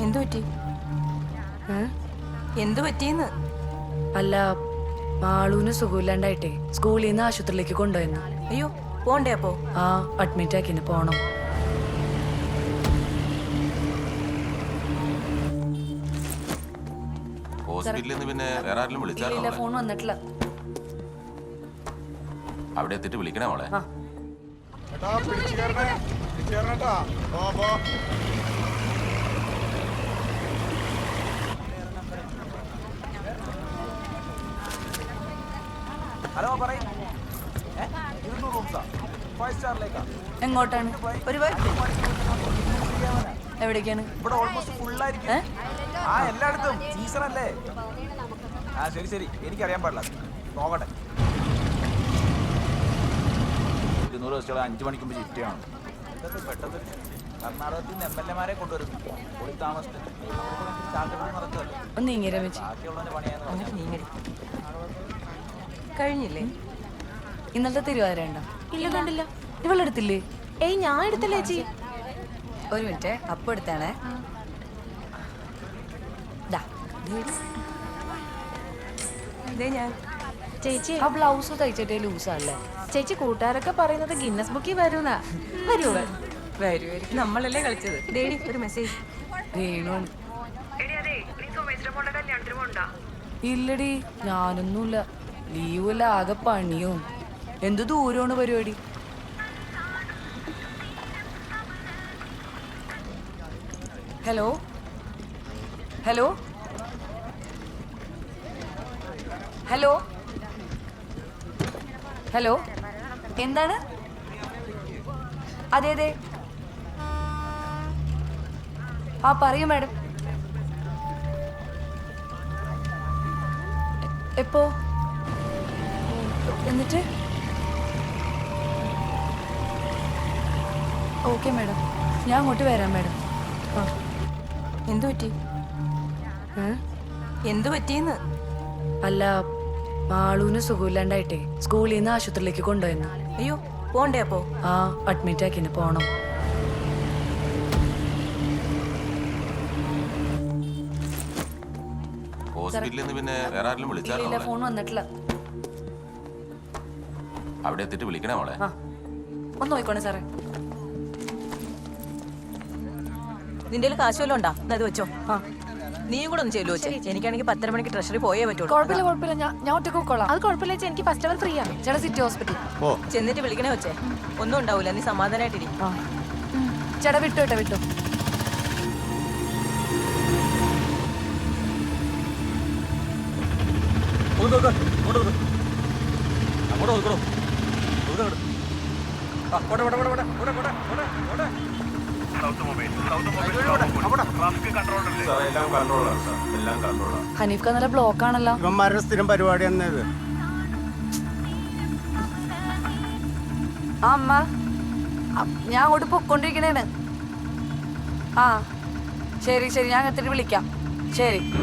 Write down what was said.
എന്തു പറ്റി? എന്തു പറ്റിയെന്ന്? അല്ല, മാളൂന് സുഖമില്ലാണ്ടായിട്ടേ സ്കൂളിൽ നിന്ന് ആശുപത്രിയിലേക്ക് കൊണ്ടുപോയെന്ന്. അയ്യോ, പോണ്ടേ അപ്പോ? ആ, അഡ്മിറ്റ് ആക്കിന്ന് പോണം. ഹോസ്പിറ്റലിൽ നിന്ന് പിന്നെ വേറെ ആരെങ്കിലും വിളിച്ചാലോ? ഫോൺ വന്നിട്ടില്ല. അവിടെ എത്തിയിട്ട് വിളിക്കണേ മോളെ. ഹലോ പറയ്. എങ്ങോട്ടാണ്? എവിടേക്കാണ്? ഇവിടെ ഓൾമോസ്റ്റ് ഫുള്ളായിരിക്കും. ആ, എല്ലായിടത്തും സീസൺ അല്ലേ? ആ, ശരി ശരി, എനിക്കറിയാൻ പാടില്ല, നോക്കട്ടെ. 200 ബസ്സുകൾ 5 മണിക്ക് മുമ്പ് ഷിഫ്റ്റ് ചെയ്യണം. ഇതൊക്കെ പെട്ടെന്ന് കർണാടകത്തിൽ നിന്ന് MLA-മാരെ കൊണ്ടുവരുന്നു. പൊളി താമസത്തിൽ നടത്തുമല്ലോ. ഒന്ന് ഇങ്ങനെ വെച്ച് ബാക്കിയുള്ളതിന്റെ പണിയാന്ന് കഴിഞ്ഞില്ലേ? ഇന്നലത്തെ തിരുവാതിര ഉണ്ടോ? ഇല്ല, കണ്ടില്ല. ഇവളെടുത്തില്ലേ? ഏയ്, ഞാൻ എടുത്തില്ലേ ചേച്ചി. ഒരു മിനിറ്റ്, അപ്പം എടുത്താണേ. ഞാൻ ചേച്ചി ആ ബ്ലൗസ് തയ്ച്ചിട്ടേ ലൂസല്ലേ? ചേച്ചി കൂട്ടുകാരൊക്കെ പറയുന്നത് ഗിന്നസ് ബുക്കിൽ വരുന്നാ. വരൂ, നമ്മളല്ലേ കളിച്ചത്. ദേടി ഒരു മെസ്സേജ്. വേണു ഇല്ലടി, ഞാനൊന്നുമില്ല. ലീവില്ല, ആകെ പണിയും. എന്ത് ദൂരമാണ് പരിപാടി? ഹലോ ഹലോ ഹലോ ഹലോ, എന്താണ്? അതെ അതെ, ആ പറയൂ മാഡം. എപ്പോ? എന്നിട്ട്? ഓക്കെ മാഡം, ഞാൻ അങ്ങോട്ട് വരാം മാഡം. ആ, എന്തു പറ്റി? എന്തു പറ്റിയെന്ന്? അല്ല, മാളൂന് സുഖമില്ലാണ്ടായിട്ടേ സ്കൂളിൽ നിന്ന് ആശുപത്രിയിലേക്ക് കൊണ്ടുപോയെന്ന്. അയ്യോ, പോണ്ടേ അപ്പോ? ആ, അഡ്മിറ്റ് ആക്കിന്ന് പോണം. ഹോസ്പിറ്റലിൽ നിന്ന് പിന്നെ വേറെ ആരെങ്കിലും വിളിച്ചാലോ? ഫോൺ വന്നിട്ടില്ല. അവിടെ എത്തിയിട്ട് വിളിക്കണേ മോളെ. ആ, ഒന്ന് നോക്കണേ സാറേ. നിന്റെ കാശ് വല്ലതും ഉണ്ടാ? അത് വെച്ചോ. ആ, നീയും കൂടെ ഒന്ന് ചെല്ലു വെച്ചേ. എനിക്കാണെങ്കിൽ 10:30 മണിക്ക് ട്രഷറി പോയേ പറ്റുള്ളൂ. കുഴപ്പമില്ല കുഴപ്പമില്ല, ഞാൻ ഒറ്റക്ക് കൊള്ളാം. അത് കുഴപ്പമില്ല ചേച്ചി, എനിക്ക് ഫസ്റ്റ് അവർ ഫ്രീ ആണ്. ചേട്ടാ, സിറ്റി ഹോസ്പിറ്റൽ. ചെന്നിട്ട് വിളിക്കണേ വെച്ചേ. ഒന്നും ഉണ്ടാവൂല, നീ സമാധാനമായിട്ടിരി. ആ, ചേട്ടാ വിട്ടു കേട്ടോ, വിട്ടു. ഹനീഫ് നല്ല ബ്ലോക്ക് ആണല്ലോ. ഇവന്മാരുടെ സ്ഥിരം പരിപാടി എന്നത്. ആ അമ്മ, ഞാൻ അങ്ങോട്ട് പൊക്കോണ്ടിരിക്കണേണ്. ആ ശരി ശരി, ഞാൻ എത്തിട്ട് വിളിക്കാം. ശരി.